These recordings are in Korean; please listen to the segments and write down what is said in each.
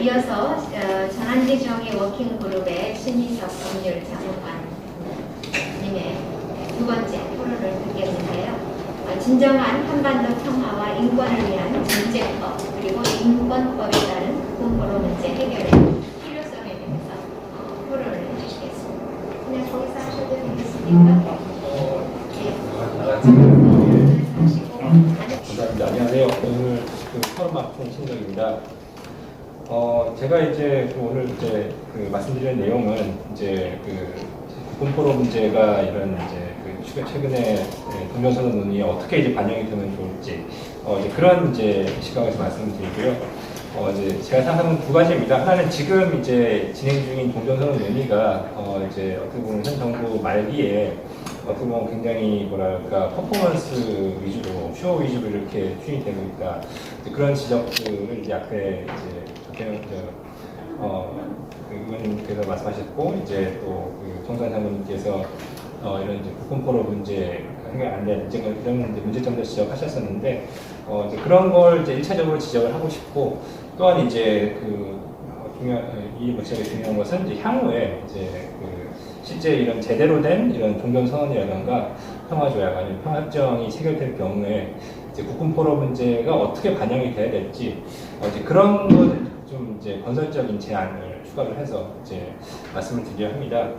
이어서 전환대정의 워킹그룹의 신희석 법률 자문관님의 두 번째 토론을 듣겠는데요. 진정한 한반도 평화와 인권을 위한 전제법 그리고 인권법에 따른 국뽕포로 문제 해결의 필요성에 대해서 토론을 해주시겠습니다. 그냥 거기서 하셔도 되겠습니까? 감사합니다. 안녕하세요. 오늘 토론 맡은 신정입니다. 제가 이제 오늘 이제 말씀드리는 내용은 이제 국뽕포로 문제가 이런 이제 최근에 동전선언 논의에 어떻게 이제 반영이 되면 좋을지 이제 그런 이제 시각에서 말씀드리고요. 이제 제가 생각하는 두 가지입니다. 하나는 지금 이제 진행 중인 동전선언 논의가 이제 어떻게 보면 현 정부 말기에 어떻게 보면 굉장히 뭐랄까 퍼포먼스 위주로 쇼 위주로 이렇게 추진이 되고 있다. 그런 지적들을 이제 앞에 이제 의원님께서 말씀하셨고 이제 또 정선 장관님께서 이런 이제 국뽕포로 문제 해결 안 되는 이런 문제점들 지적하셨었는데 이제 그런 걸 이제 1차적으로 지적을 하고 싶고 또한 이제 이 문제가 중요한 것은 이제 향후에 이제 실제 이런 제대로 된 이런 종전선언이라든가 평화조약 아니면 평화협정이 체결될 경우에 이제 국뽕포로 문제가 어떻게 반영이 돼야 될지 이제 그런 걸 좀 이제 건설적인 제안을 추가를 해서 이제 말씀을 드려야 합니다.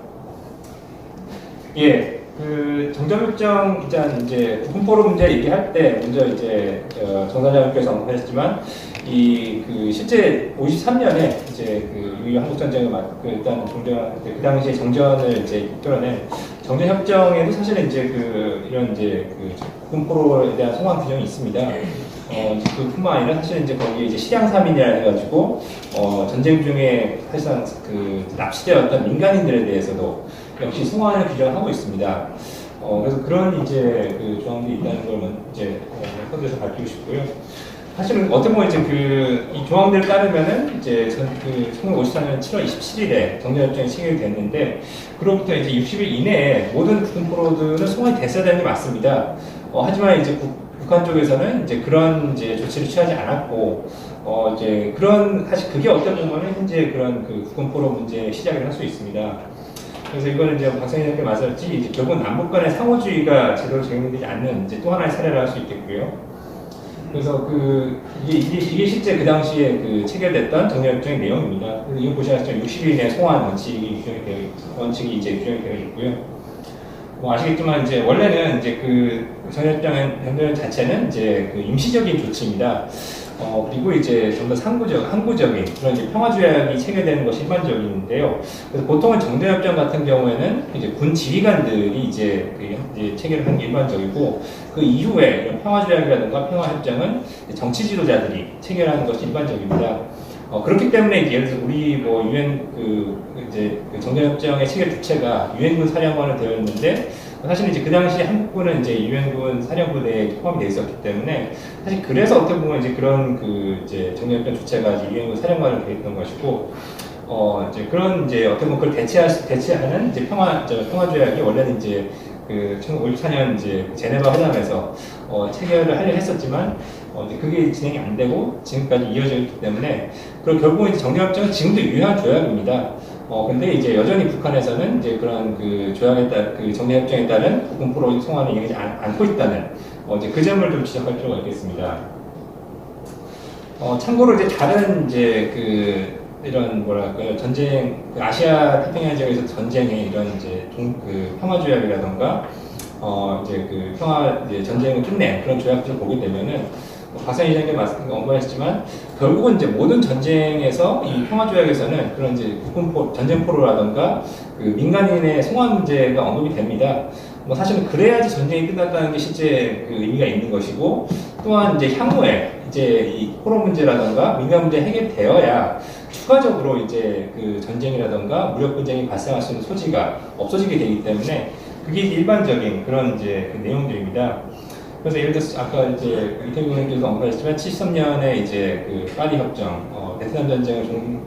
예, 정전협정 이제 국뽕포로 문제 얘기할 때 먼저 이제 정사장님께서 언급하셨지만 실제 53년에 이제 유일 한국 전쟁을 일단 그 당시에 정전을 이제 이끌어낸 정전협정에도 사실은 이제 이런 이제 국뽕포로에 대한 소관 규정이 있습니다. 그뿐만 아니라 사실 이제 거기에 이제 실향사민이라 해가지고 전쟁 중에 사실상 납치되었던 민간인들에 대해서도 역시 송환을 규정하고 있습니다. 그래서 그런 이제 조항들이 있다는 걸 이제 현재에서 밝히고 싶고요. 사실은 어떻게 보면 이제 이 조항들을 따르면은 이제 1954년 7월 27일에 정전협정이 체결됐는데 그로부터 이제 60일 이내에 모든 국뽕포로들은 송환이 됐어야 되는 게 맞습니다. 하지만 이제 북한 쪽에서는 이제 그런 이제 조치를 취하지 않았고 이제 사실 그게 어떤 보면은 현재 그런 국뽕포로 문제의 시작을 할 수 있습니다. 그래서 이거는 이제 박사님께 말씀드렸지 이제 결국 남북 간의 상호주의가 제대로 적용되지 않는 이제 또 하나의 사례를 할 수 있겠고요. 그래서 이게 실제 그 당시에 체결됐던 정전협정의 내용입니다. 그래서 이거 보시면 60일 이내 송환 원칙이 이제 규정이 되어 있고요. 아시겠지만 이제 원래는 이제 정전협정 자체는 이제 임시적인 조치입니다. 그리고 이제 좀 더 항구적인 그런 이제 평화조약이 체결되는 것이 일반적인데요. 그래서 보통은 정전협정 같은 경우에는 이제 군 지휘관들이 이제 체결을 하는 게 일반적이고 그 이후에 이런 평화조약이라든가 평화협정은 정치 지도자들이 체결하는 것이 일반적입니다. 그렇기 때문에 이제 예를 들어서 우리 유엔 이제 정전협정의 체결 주체가 유엔군 사령관으로 되어 있는데 사실 이제 그 당시 한국군은 이제 유엔군 사령부대에 포함이 되어 있었기 때문에 사실 그래서 어떻게 보면 이제 그런 이제 정전협정 주체가 이제 유엔군 사령관으로 되어 있던 것이고 이제 그런 이제 어떻게 보면 그걸 대체하는 이제 평화조약이 원래는 이제 1954년 이제 제네바 회담에서 체결을 하려 했었지만 그게 진행이 안 되고 지금까지 이어져 있기 때문에 그리고 결국은 이제 정전협정은 지금도 유효한 조약입니다. 근데 이제 여전히 북한에서는 이제 그런 조약에 따른 정전협정에 따른 국뽕포로 송환을 이행하지 않고 있다는 이제 그 점을 좀 지적할 필요가 있겠습니다. 참고로 이제 다른 이제 이런 뭐랄까요 전쟁 아시아 태평양 지역에서 전쟁의 이런 이제 평화조약이라던가 이제 이제 전쟁을 끝낸 그런 조약들을 보게 되면은 박사님 이전에 언급하셨지만 결국은 이제 모든 전쟁에서 이 평화조약에서는 그런 이제 전쟁포로라던가 민간인의 송환 문제가 언급이 됩니다. 사실은 그래야지 전쟁이 끝났다는 게 실제 의미가 있는 것이고 또한 이제 향후에 이제 이 포로 문제라던가 민간 문제 해결되어야 추가적으로 이제 전쟁이라던가 무력 분쟁이 발생할 수 있는 소지가 없어지게 되기 때문에 그게 일반적인 그런 이제 내용들입니다. 그래서 예를 들어서 아까 이제 이태규 의원님께서 언급하셨지만 73년에 이제 파리 협정, 베트남 전쟁을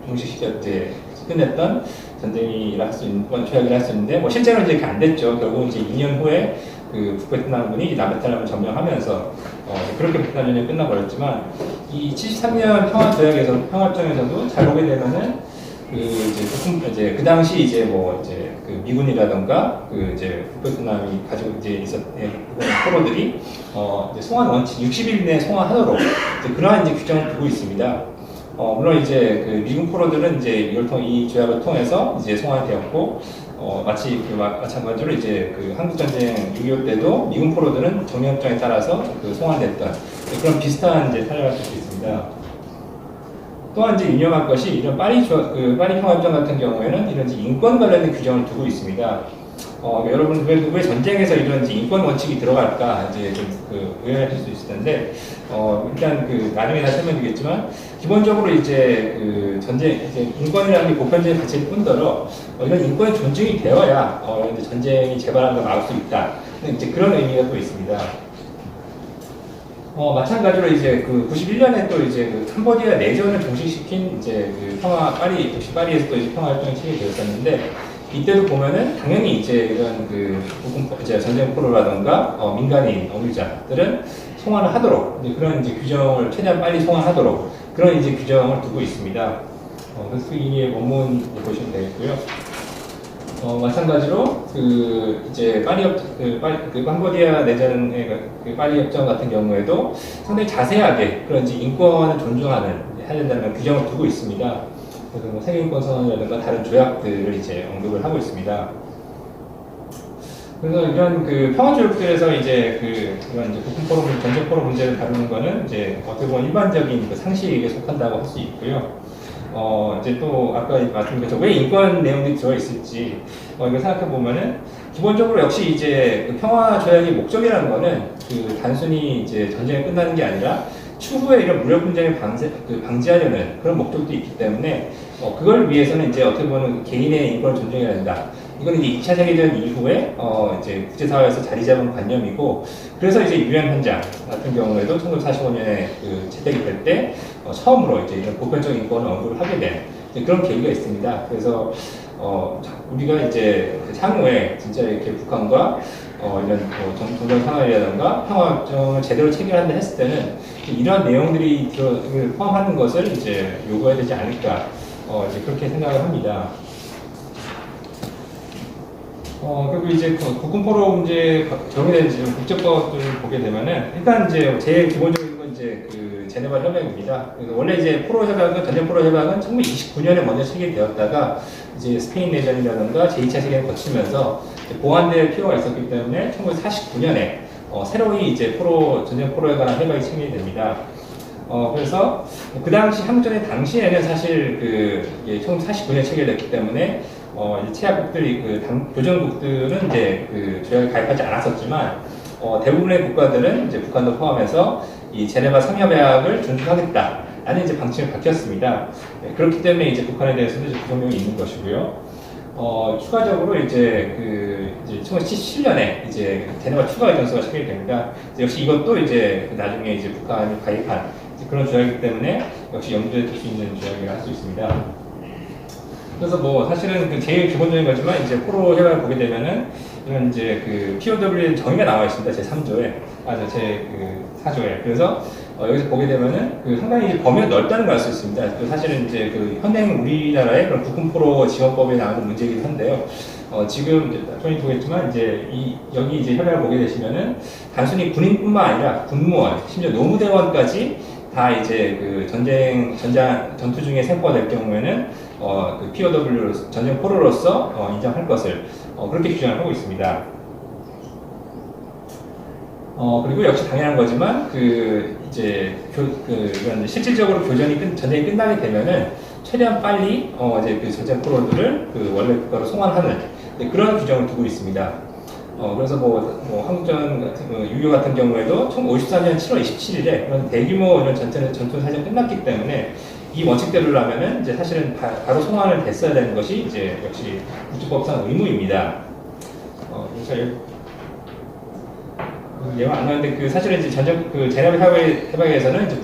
끝냈던 전쟁이라 할 수 있는 조약이라 할 수 있는데 실제로 이제 이렇게 안 됐죠. 결국 이제 2년 후에 북베트남군이 남베트남을 점령하면서 그렇게 베트남 전쟁이 끝나버렸지만 이 73년 평화협정에서도 잘 보게 되면은 그 당시 이제 뭐 이제 그 미군이라던가 그 이제 북베트남이 가지고 이제 있었던 포로들이 이제 송환 원칙 60일 내에 송환하도록 이제 그러한 이제 규정을 두고 있습니다. 물론 이제 그 미군 포로들은 이제 이 조약을 통해서 이제 송환되었고, 마찬가지로 이제 그 한국전쟁 6.25 때도 미군 포로들은 정리협정에 따라서 그 송환됐던 그런 비슷한 이제 사례가 될 수 있습니다. 또한 이제 유념할 것이 이런 파리 평화협정 같은 경우에는 이런 이제 인권 관련된 규정을 두고 있습니다. 여러분 왜 전쟁에서 이런 이제 인권 원칙이 들어갈까 이제 좀 의아하실 수 있을 텐데 일단 나중에 다시 설명드리겠지만 기본적으로 이제 이제 인권이라는 게 보편적인 가치일 뿐더러 이런 인권이 존중이 되어야 이제 전쟁이 재발하는 걸 막을 수 있다. 이제 그런 의미가 또 있습니다. 마찬가지로 이제 91년에 또 이제 캄보디아 내전을 종식시킨 이제 역시 파리에서 또 이제 평화협정이 체결되었었는데 이때도 보면은 당연히 이제 이런 이제 전쟁 포로라던가 민간인 어물자들은 송환을 하도록 이제 그런 이제 규정을 최대한 빨리 송환하도록 그런 이제 규정을 두고 있습니다. 그래서 이 원문 보시면 되겠고요. 마찬가지로 이제 캄보디아 내전의 파리 협정 같은 경우에도 상당히 자세하게 그런 이제 인권을 존중하는 해야 된다는 규정을 두고 있습니다. 그래서 뭐 세계인권 선언이라든가 다른 조약들을 이제 언급을 하고 있습니다. 그래서 이런 평화조약들에서 이제 이런 이제 국군 포로 전쟁 포로 문제를 다루는 거는 이제 어떻게 보면 일반적인 상식에 속한다고 할 수 있고요. 이제 또 아까 말씀드린 것처럼 왜 인권 내용들이 들어 있을지 이거 생각해 보면은 기본적으로 역시 이제 평화 조약의 목적이라는 거는 단순히 이제 전쟁이 끝나는 게 아니라 추후에 이런 무력 분쟁을 방지하려는 그런 목적도 있기 때문에 그걸 위해서는 이제 어떻게 보면 개인의 인권을 존중해야 된다. 이건 이제 2차 세계대전 이후에 이제 국제사회에서 자리 잡은 관념이고 그래서 이제 유엔 헌장 같은 경우에도 1945년에 채택이 될 때 처음으로 이제 이런 보편적인 인권을 언급을 하게 된 그런 계기가 있습니다. 그래서 우리가 이제 향후에 진짜 이렇게 북한과 이런 종전 상황이라든가 평화협정을 제대로 체결한다 했을 때는 이러한 내용들이 포함하는 것을 이제 요구해야 되지 않을까 이제 그렇게 생각을 합니다. 그리고 이제 국군 포로 문제 정의된 국제법을 보게 되면은 일단 이제 제일 기본적인 건 이제 제네바 협약입니다. 그래서 원래 이제 포로 협약은 전쟁 포로 협약은 1929년에 먼저 체결되었다가 이제 스페인 내전이라든가 제2차 세계를 거치면서 보완될 필요가 있었기 때문에 1949년에 새로이 이제 전쟁 포로에 관한 협약이 체결됩니다. 그래서 그 당시 한국전쟁 당시에는 사실 1949년에 체결됐기 때문에 체약국들이 교전국들은 이제 조약에 가입하지 않았었지만 대부분의 국가들은 이제 북한도 포함해서 이 제네바 3협약을 준수하겠다라는 이제 방침이 바뀌었습니다. 그렇기 때문에 이제 북한에 대해서도 이제 구성명이 있는 것이고요. 추가적으로 이제 1977년에 이제 제네바 추가 의정서가 체결됩니다. 역시 이것도 이제 나중에 이제 북한이 가입한 그런 조약이기 때문에 역시 염두에 둘 수 있는 조약이라 할 수 있습니다. 그래서 뭐 사실은 제일 기본적인 거지만 이제 포로 협약을 보게 되면은 이런 이제 POW 정의가 나와 있습니다. 제 3조에 제 4조에. 그래서 여기서 보게 되면은 상당히 이제 범위가 넓다는 걸 알 수 있습니다. 사실은 이제 현행 우리나라의 그런 국군 포로 지원법에 나오는 문제이기도 한데요. 지금 나중에 보겠지만 이제 여기 이제 협약을 보게 되시면은 단순히 군인뿐만 아니라 군무원, 심지어 노무대원까지 다 이제 전투 중에 생포가 될 경우에는 POW 전쟁 포로로서 인정할 것을 그렇게 규정을 하고 있습니다. 그리고 역시 당연한 거지만 이런 실질적으로 전쟁이 끝나게 되면은 최대한 빨리 이제 전쟁 포로들을 원래 국가로 송환하는 그런 규정을 두고 있습니다. 그래서 한국전 같은 6.25 같은 경우에도 1954년 7월 27일에 그런 대규모 이런 전투 사실은 끝났기 때문에 이 원칙대로라면은 이제 사실은 바로 송환을 됐어야 되는 것이 이제 역시 국제법상 의무입니다. 예가 안 나는데 사실은 이제 제네바 협약에서는 이제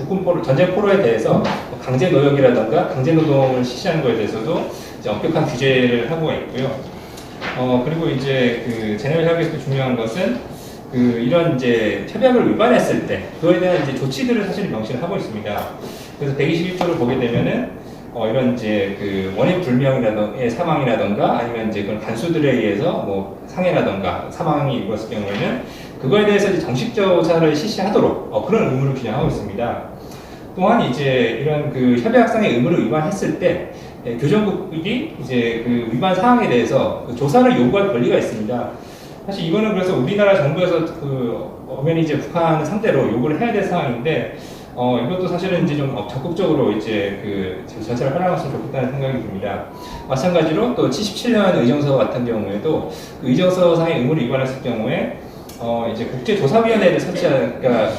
전쟁 포로에 대해서 강제 노역이라던가 강제 노동을 실시하는 것에 대해서도 이제 엄격한 규제를 하고 있고요. 그리고 이제 제네바 협약에서 중요한 것은 이런 이제 협약을 위반했을 때 그거에 대한 이제 조치들을 사실 명시를 하고 있습니다. 그래서 121조를 보게 되면은 이런 이제 원인 불명의 사망이라던가 아니면 이제 그런 간수들에 의해서 뭐 상해라던가 사망이 일어났을 경우에는 그거에 대해서 이제 정식 조사를 실시하도록 그런 의무를 규정하고 있습니다. 또한 이제 이런 협약상의 의무를 위반했을 때 교정국이 이제 위반 사항에 대해서 조사를 요구할 권리가 있습니다. 사실 이거는 그래서 우리나라 정부에서 엄연히 이제 북한 상대로 요구를 해야 될 상황인데 이것도 사실은 이제 좀 적극적으로 이제 절차를 활용했으면 좋겠다는 생각이 듭니다. 마찬가지로 또 77년 의정서 같은 경우에도 의정서상의 의무를 위반했을 경우에 이제 국제조사위원회를 설치하니까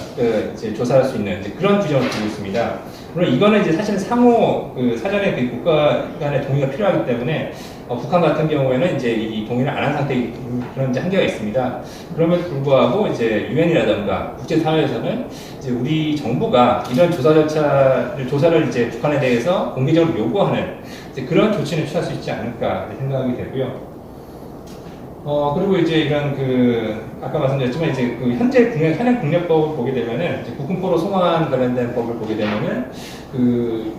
이제 조사할 수 있는 이제 그런 규정을 두고 있습니다. 물론 이거는 이제 사실은 상호 사전에 국가 간의 동의가 필요하기 때문에 북한 같은 경우에는 이제 이 동의를 안 한 상태인 그런 이제 한계가 있습니다. 그럼에도 불구하고 이제 유엔이라든가 국제사회에서는 이제 우리 정부가 이런 조사를 이제 북한에 대해서 공개적으로 요구하는 이제 그런 조치는 취할 수 있지 않을까 생각이 되고요. 그리고 이제 이런 아까 말씀드렸지만 이제 현재 현행 국내법을 보게 되면은 이제 국군포로 송환 관련된 법을 보게 되면은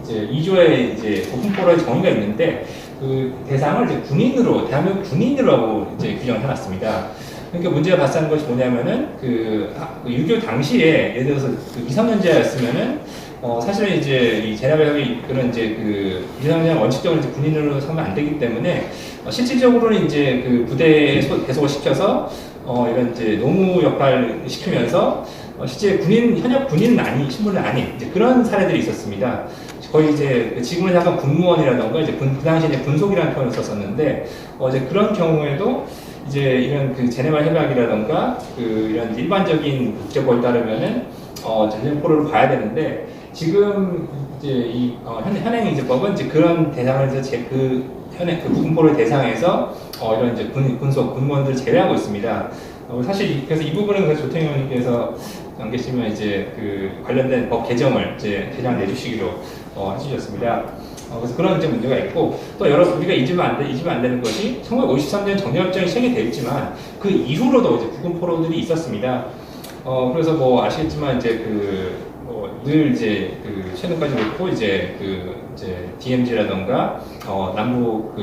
이제 2조에 이제 국군포로의 정의가 있는데 대상을 이제 대한민국 군인으로 하고 이제 규정을 해놨습니다. 그러니까 문제가 발생한 것이 뭐냐면은 6.25 당시에 예를 들어서 미성년자였으면은 사실은 이제 이 제네바 협의 그런 이제 미성년자 원칙적으로 이제 군인으로 삼으면 안 되기 때문에 실질적으로는 이제 부대에 배속을 시켜서 이런 이제 노무 역할을 시키면서 실제 현역 군인은 신분은 아닌 이제 그런 사례들이 있었습니다. 거의 이제 지금은 약간 군무원이라던가 이제 그 당시에 이제 군속이라는 표현을 썼었는데 이제 그런 경우에도 이제 이런 제네바 협약이라던가 이런 일반적인 국제법에 따르면은 전쟁포로를 봐야 되는데 지금 이제 이 현행 이제 법은 이제 그런 대상에서 현행 국군포로의 대상에서 이런 이제 군속 군무원들을 제외하고 있습니다. 사실 그래서 이 부분은 그래서 조태영 의원님께서 안 계시면 이제 관련된 법 개정을 이제 개정 내주시기로 해주셨습니다. 그래서 그런 이제 문제가 있고 또 우리가 잊으면 안 되는 것이 1953년 정전협정이 시행이 되어 있지만 그 이후로도 이제 국군포로들이 있었습니다. 그래서 뭐 아시겠지만 이제 늘 이제 최근까지 그렇고 이제 DMZ라던가 남북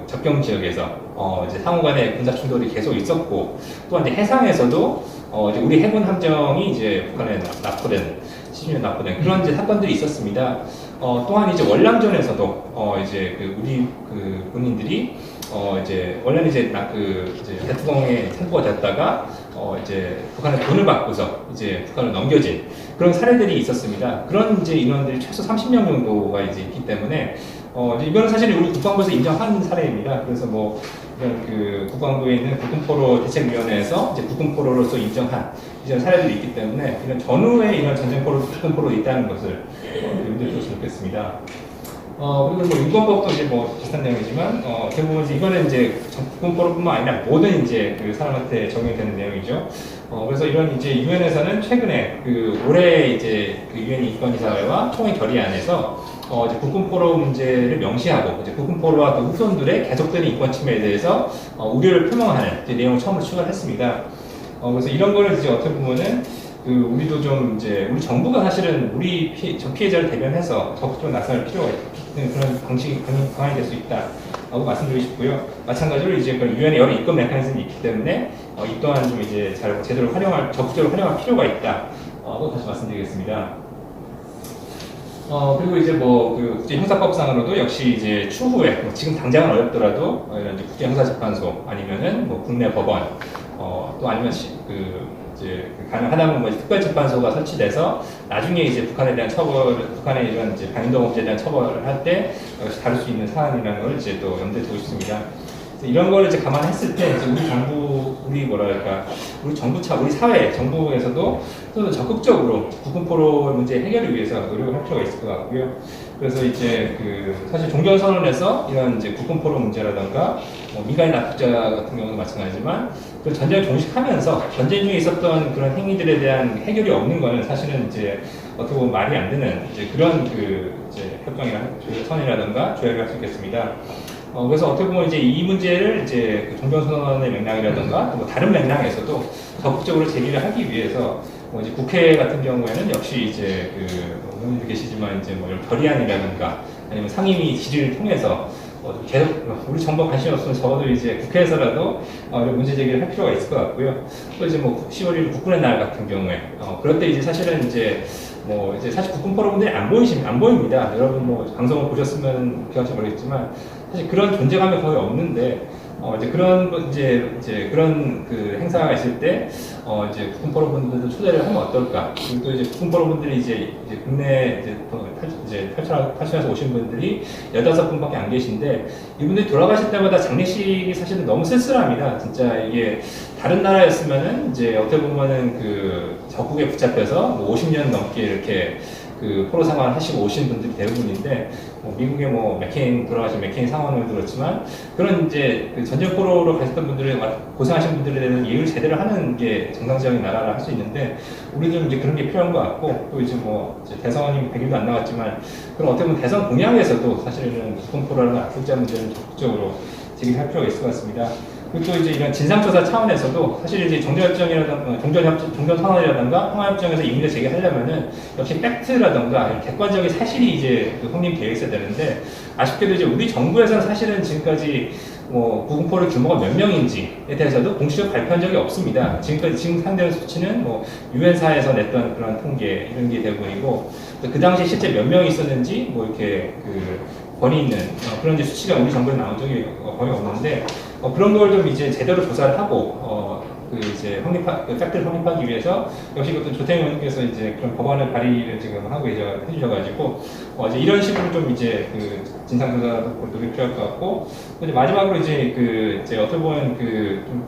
접경 지역에서 이제 상호간의 군사 충돌이 계속 있었고 또한 이제 해상에서도 이제 우리 해군 함정이 이제 북한에 시중에 납포된 그런 이제 사건들이 있었습니다. 또한 이제 월남전에서도 이제 우리 군인들이 이제 원래는 이제 대투공에 선포가 됐다가 이제 북한의 돈을 받고서 이제 북한을 넘겨진 그런 사례들이 있었습니다. 그런 이제 인원들이 최소 30명 정도가 이제 있기 때문에 이거는 사실 우리 국방부에서 인정한 사례입니다. 그래서 뭐 이런 국방부에 있는 국군포로 대책위원회에서 이제 국군포로로서 인정한 이런 사례들이 있기 때문에 이런 전후에 이런 전쟁포로 국군포로 있다는 것을 염두에 두셨으면 좋겠습니다. 그리고 뭐 인권법도 이제 뭐 비슷한 내용이지만 대부분 이거는 이제 국군포로뿐만 아니라 모든 이제 사람한테 적용이 되는 내용이죠. 그래서 이런 이제 유엔에서는 최근에 올해 이제 유엔 인권이사회와 총회 결의안에서 이제 국군포로 문제를 명시하고 이제 국군포로와 후손들의 계속되는 인권 침해에 대해서 우려를 표명하는 이제 내용을 처음으로 추가를 했습니다. 그래서 이런 거를 이제 어떻게 보면은 우리도 좀 이제 우리 정부가 사실은 우리 피해자를 대변해서 적극적으로 나설 필요가 있는 그런 방식이 강화이 될 수 있다라고 말씀드리고 싶고요. 마찬가지로 이제 유엔의 여러 입법 메커니즘이 있기 때문에 이 또한 좀 이제 제대로 적극적으로 활용할 필요가 있다고 다시 말씀드리겠습니다. 그리고 이제 뭐 국제 형사법상으로도 역시 이제 추후에 지금 당장은 어렵더라도 이런 이제 국제 형사재판소 아니면은 뭐 국내 법원 또 아니면 이제 가능하다면 뭐 특별재판소가 설치돼서 나중에 이제 북한에 대한 북한의 이런 이제 반인도 범죄에 대한 처벌을 할 때 역시 다룰 수 있는 사안이라는 걸 이제 또 염두에 두고 있습니다. 이런 걸 이제 감안했을 때 이제 우리 정부, 우리 정부 우리 사회, 정부에서도 좀 적극적으로 국군포로 문제 해결을 위해서 노력을 할 필요가 있을 것 같고요. 그래서 이제 사실 종전선언에서 이런 이제 국군포로 문제라던가 민간인 납북자 같은 경우도 마찬가지지만 전쟁을 종식하면서 전쟁 중에 있었던 그런 행위들에 대한 해결이 없는 거는 사실은 이제 어떻게 보면 말이 안 되는 이제 그런 이제 협정이나 선이라던가 조약을 할 수 있겠습니다. 그래서 어떻게 보면 이제 이 문제를 이제 그 종전선언의 맥락이라든가 뭐 다른 맥락에서도 적극적으로 제기를 하기 위해서 뭐 이제 국회 같은 경우에는 역시 이제 그 의원님도 계시지만 이제 뭐 이런 결의안이라든가 아니면 상임위 질의를 통해서 계속 우리 정부 관심이 없으면 적어도 이제 국회에서라도 이런 문제 제기를 할 필요가 있을 것 같고요. 또 이제 뭐 10월 1일 국군의 날 같은 경우에 그럴 때 이제 사실은 이제 뭐 이제 사실 국군 포럼분들이 안 보입니다. 여러분 뭐 방송을 보셨으면 기억하실지 모르겠지만 사실 그런 존재감이 거의 없는데 이제 그런 그 행사가 있을 때 이제 국군 포럼분들도 초대를 하면 어떨까? 그리고 또 이제 국군 포럼분들이 이제 국내 이제 탈출해서 오신 분들이 15분밖에 안 계신데 이분들이 돌아가실 때마다 장례식이 사실은 너무 쓸쓸합니다. 진짜 이게 다른 나라였으면은 이제 어떻게 보면은 그 적국에 붙잡혀서 뭐 50년 넘게 이렇게 그 포로 생활 하시고 오신 분들이 대부분인데 뭐 미국의 뭐 돌아가신 맥케인 상원도 그렇지만 그런 이제 그 전쟁 포로로 가셨던 분들이 고생하신 분들에 대한 예의를 제대로 하는 게 정상적인 나라라 할 수 있는데 우리도 이제 그런 게 필요한 것 같고 또 이제 뭐 이제 대선이 100일도 안 남았지만 그런 어떻게 보면 대선 공약에서도 사실은 국군 포로라는 압축자 문제를 적극적으로 제기할 필요가 있을 것 같습니다. 그리고 또 이제 이런 진상조사 차원에서도 사실 이제 종전선언이라든가 평화협정에서 이 문제 제기하려면은 역시 팩트라든가 객관적인 사실이 이제 그 확립되어 있어야 되는데 아쉽게도 이제 우리 정부에서는 사실은 지금까지 뭐 구금포로 규모가 몇 명인지에 대해서도 공식적으로 발표한 적이 없습니다. 지금 상대하는 수치는 뭐 유엔사에서 냈던 그런 통계 이런 게 대부분이고 그 당시 실제 몇 명이 있었는지 뭐 이렇게 그 권위 있는 그런 이제 수치가 우리 정부에 나온 적이 거의 없는데 그런 걸 좀 이제 제대로 조사를 하고 그 이제 팩트를 확립하기 위해서 역시 그것도 조태영 의원님께서 이제 그런 법안을 발의를 지금 하고 해주셔가지고 이제 이런 식으로 좀 이제 그 진상조사도 노력이 필요할 것 같고 이제 마지막으로 이제 이제 어떻게 보면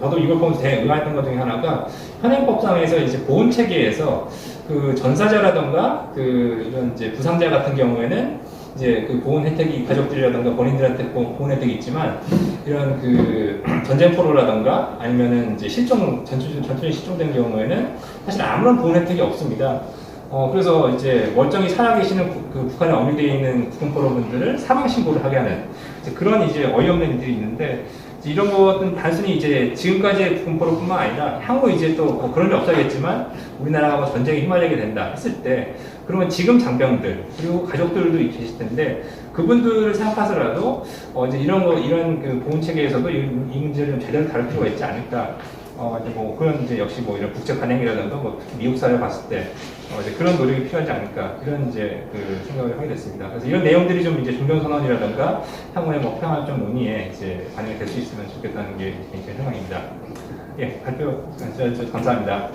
저도 이걸 보면서 되게 의아했던 것 중에 하나가 현행법상에서 이제 보훈 체계에서 그 전사자라던가 이런 이제 부상자 같은 경우에는 이제 그 보훈 혜택이 가족들이라든가 본인들한테 보훈 혜택이 있지만 이런 그 전쟁 포로라든가 아니면은 이제 전투에 실종된 경우에는 사실 아무런 보훈 혜택이 없습니다. 그래서 이제 멀쩡히 살아계시는 그 북한에 어미되어 있는 국군 포로분들을 사망 신고를 하게 하는 그런 이제 어이없는 일들이 있는데 이런 것은 단순히 이제 지금까지의 국군 포로뿐만 아니라 향후 이제 또 그런 일 없어야겠지만 우리나라가 뭐 전쟁에 휘말리게 된다 했을 때 그러면 지금 장병들 그리고 가족들도 계실 텐데 그분들을 생각해서라도 이제 이런 그 보훈 체계에서도 이 문제를 좀 제대로 다룰 필요가 있지 않을까. 이제 뭐 그런 이제 역시 뭐 이런 국제 관행이라든가 뭐 미국 사회 봤을 때 이제 그런 노력이 필요하지 않을까 이런 이제 그 생각을 하게 됐습니다. 그래서 이런 내용들이 좀 이제 종전선언이라든가 향후에 뭐 평화협정 논의에 이제 반영이 될 수 있으면 좋겠다는 게 개인적인 생각입니다. 예, 발표 감사합니다.